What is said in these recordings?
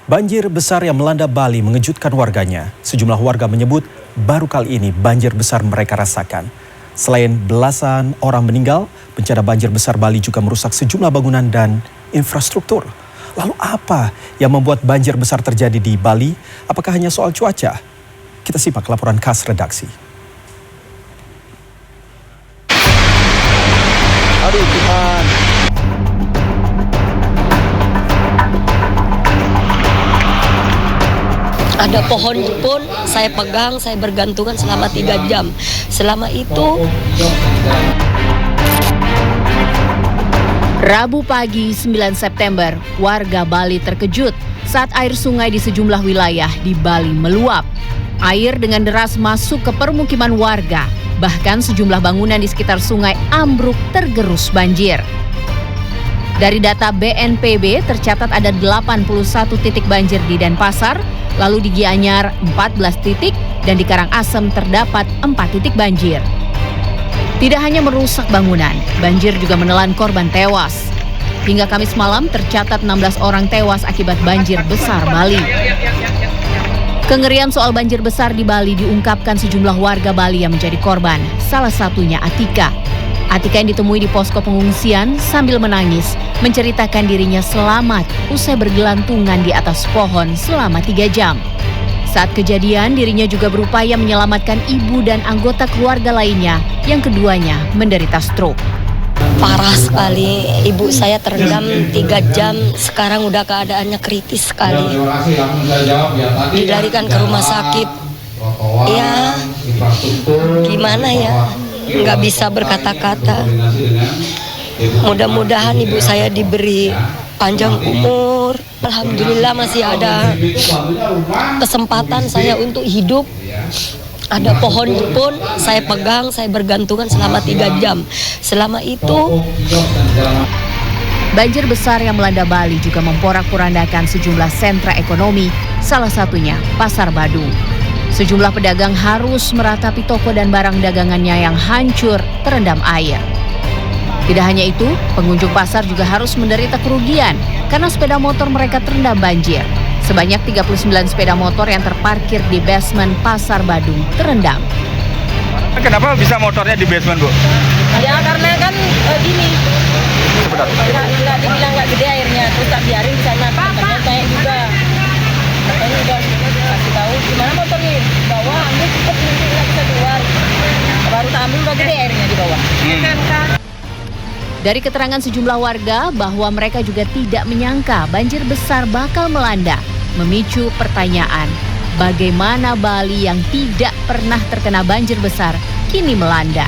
Banjir besar yang melanda Bali mengejutkan warganya. Sejumlah warga menyebut baru kali ini banjir besar mereka rasakan. Selain belasan orang meninggal, bencana banjir besar Bali juga merusak sejumlah bangunan dan infrastruktur. Lalu apa yang membuat banjir besar terjadi di Bali? Apakah hanya soal cuaca? Kita simak laporan khas redaksi. Aduh Tuhan. Ada pohon pun saya pegang, saya bergantungan selama 3 jam. Selama itu Rabu pagi 9 September, warga Bali terkejut saat air sungai di sejumlah wilayah di Bali meluap. Air dengan deras masuk ke permukiman warga, bahkan sejumlah bangunan di sekitar sungai ambruk tergerus banjir. Dari data BNPB tercatat ada 81 titik banjir di Denpasar, lalu di Gianyar 14 titik dan di Karangasem terdapat 4 titik banjir. Tidak hanya merusak bangunan, banjir juga menelan korban tewas. Hingga Kamis malam tercatat 16 orang tewas akibat banjir besar Bali. Kengerian soal banjir besar di Bali diungkapkan sejumlah warga Bali yang menjadi korban, salah satunya Atika. Atika yang ditemui di posko pengungsian sambil menangis, menceritakan dirinya selamat usai bergelantungan di atas pohon selama 3 jam. Saat kejadian, dirinya juga berupaya menyelamatkan ibu dan anggota keluarga lainnya yang keduanya menderita stroke. parah sekali, ibu saya terendam 3 jam, sekarang udah keadaannya kritis sekali. Dilarikan ke rumah sakit. Ya, gimana ya? Nggak bisa berkata-kata. Mudah-mudahan ibu saya diberi panjang umur. Alhamdulillah masih ada kesempatan saya untuk hidup. Ada pohon pun saya pegang, saya bergantungan selama 3 jam. Selama itu banjir besar yang melanda Bali juga memporak-porandakan sejumlah sentra ekonomi, salah satunya Pasar Badung. Sejumlah pedagang harus meratapi toko dan barang dagangannya yang hancur terendam air. Tidak hanya itu, pengunjung pasar juga harus menderita kerugian karena sepeda motor mereka terendam banjir. Sebanyak 39 sepeda motor yang terparkir di basement Pasar Badung terendam. Kenapa bisa motornya di basement, Bu? Ya karena kan gini, nggak dibilang nggak gede airnya, terus tak biarin di sana. Katanya kayak juga. Katanya udah kasih tahu gimana motor nih, bawa ambil cepet nanti nggak bisa keluar. Baru tak ambil udah gede airnya di bawah. Dari keterangan sejumlah warga bahwa mereka juga tidak menyangka banjir besar bakal melanda, memicu pertanyaan, bagaimana Bali yang tidak pernah terkena banjir besar kini melanda?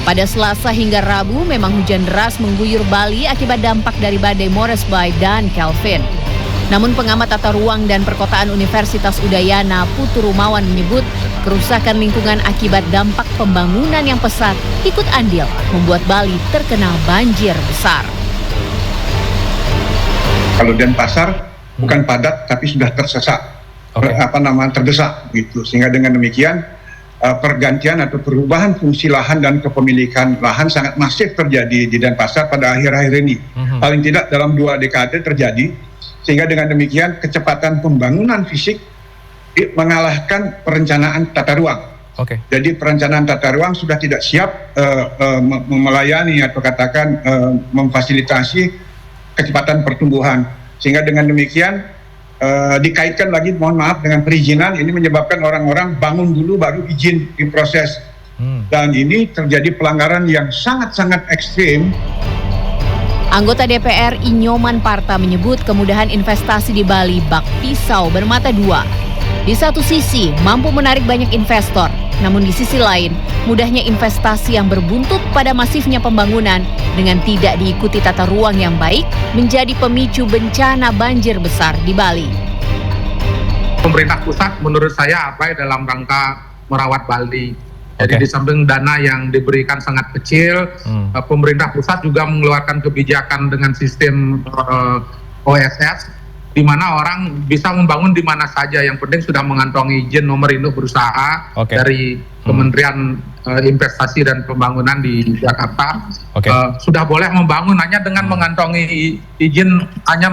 Pada Selasa hingga Rabu memang hujan deras mengguyur Bali akibat dampak dari badai Moresby dan Kelvin. Namun pengamat tata ruang dan perkotaan Universitas Udayana Putu Rumawan menyebut kerusakan lingkungan akibat dampak pembangunan yang pesat ikut andil membuat Bali terkena banjir besar. Kalau Denpasar bukan padat tapi sudah tersesak, terdesak gitu. Sehingga dengan demikian pergantian atau perubahan fungsi lahan dan kepemilikan lahan sangat masif terjadi di Denpasar pada akhir-akhir ini. Paling tidak dalam 2 dekade terjadi. Sehingga dengan demikian kecepatan pembangunan fisik mengalahkan perencanaan tata ruang. Jadi perencanaan tata ruang sudah tidak siap melayani atau katakan memfasilitasi kecepatan pertumbuhan. Sehingga dengan demikian dikaitkan lagi, mohon maaf, dengan perizinan, ini menyebabkan orang-orang bangun dulu baru izin diproses. Dan ini terjadi pelanggaran yang sangat-sangat ekstrim. Anggota DPR Inyoman Parta menyebut kemudahan investasi di Bali bak pisau bermata dua. Di satu sisi mampu menarik banyak investor, namun di sisi lain mudahnya investasi yang berbuntut pada masifnya pembangunan dengan tidak diikuti tata ruang yang baik menjadi pemicu bencana banjir besar di Bali. Pemerintah pusat menurut saya abai dalam rangka merawat Bali. Jadi di samping dana yang diberikan sangat kecil, pemerintah pusat juga mengeluarkan kebijakan dengan sistem OSS, di mana orang bisa membangun di mana saja. Yang penting sudah mengantongi izin nomor induk berusaha dari Kementerian Investasi dan Pembangunan di Jakarta. Sudah boleh membangun hanya dengan mengantongi izin, hanya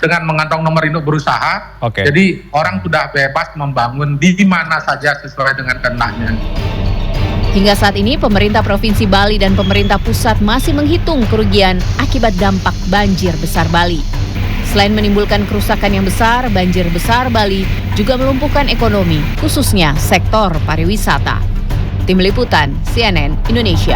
dengan mengantongi nomor induk berusaha. Jadi orang sudah bebas membangun di mana saja sesuai dengan kehendaknya. Hingga saat ini, pemerintah Provinsi Bali dan pemerintah pusat masih menghitung kerugian akibat dampak banjir besar Bali. Selain menimbulkan kerusakan yang besar, banjir besar Bali juga melumpuhkan ekonomi, khususnya sektor pariwisata. Tim Liputan CNN Indonesia.